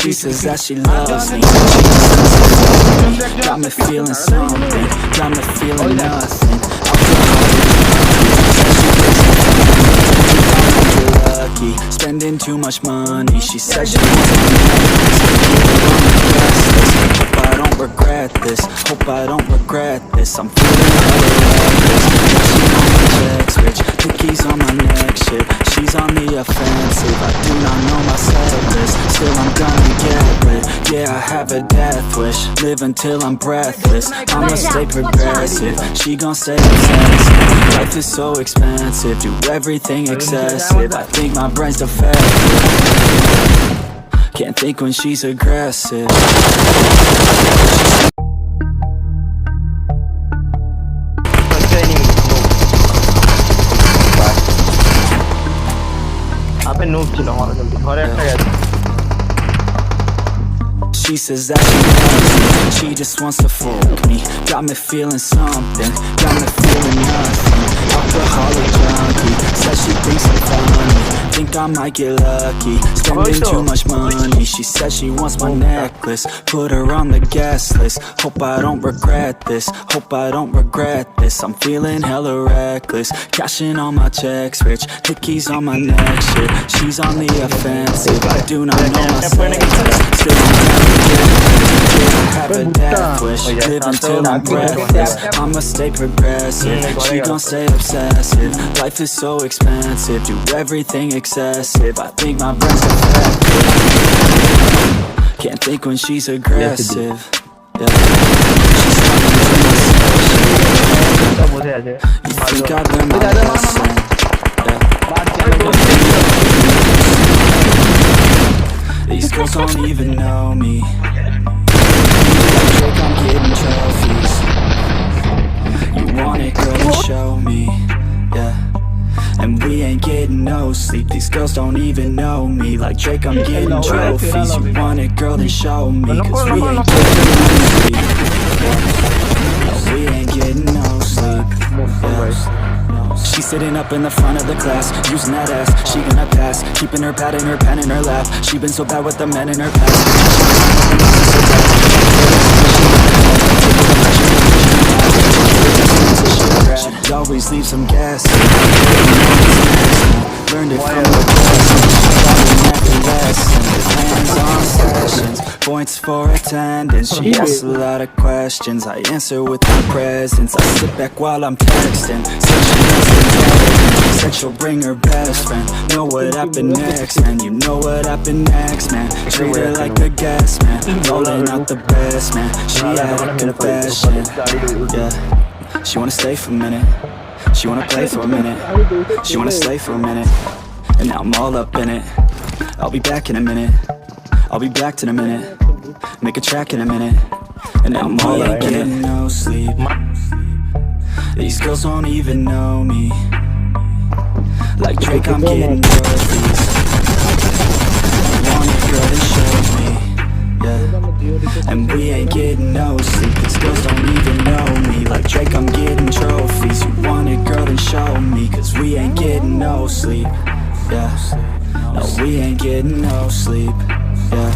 She says that she loves me. Got me feeling something, got me feeling nothing. Lucky, spending too much money. She says she wants my necklace. Hope I don't regret this. Hope I don't regret this. I'm feeling checks, rich cookies on my neck, shit. She's on the offensive. I do not know my service. Still I'm gonna get lit. Yeah, I have a death wish. Live until I'm breathless. I'ma stay progressive. She gon' stay obsessive. Life is so expensive. Do everything excessive. I think my brain's defective. Can't think when she's aggressive. She says that she loves me, she just wants to fuck me. Got me feeling something, got me feeling nothing. Alcoholic junkie, says she thinks I'm funny. Think I might get lucky, spending too much money. She says she wants my necklace, put her on the guest list. Hope I don't regret this, hope I don't regret this. I'm feeling hella reckless, cashing all my checks, rich hickeys on my neck, shit. She's on the offensive, I do not know myself. Still have a death wish, live until I'm breathless. I'ma stay progressive, she gon' stay obsessive. Life is so expensive, do everything excessive. I think my brain's defective. Can't think when she's aggressive. Yeah. You think I've learned my lesson? Yeah. These girls don't even know me. Like I'm getting trophies. You want it, girl, then show me. Yeah. And we ain't getting no sleep. These girls don't even know me. Like Drake, I'm getting trophies. You want it, girl, then show me. Cause we ain't getting no sleep. Yeah. No, we ain't getting no sleep. Yeah. She's sitting up in the front of the class, using that ass, she gonna pass. Keeping her pad and her pen in her lap. She been so bad with the men in her past. She always leaves some gas. Learned it from the best. Hands-on sessions, points for attendance. She asks a lot of questions, I answer with my presence. I sit back while I'm texting. Said she'll bring her best friend. Know what happened next, man. You know what happened next, man. Treat her like a gas man, rolling out the best, man. She had a confession, yeah. She wanna stay for a minute, she wanna play for a minute, she wanna stay for a minute, and now I'm all up in it. I'll be back in a minute, I'll be back in a minute, make a track in a minute, and now I'm all up in it. No sleep, these girls don't even know me. Like Drake, I'm getting trophies. Want it, girl, then show me. Yeah. And we ain't getting no sleep. These girls don't even know me. Like Drake, I'm getting trophies. You want it, girl, then show me. Cause we ain't getting no sleep. Yeah. No, we ain't getting no sleep. Yeah.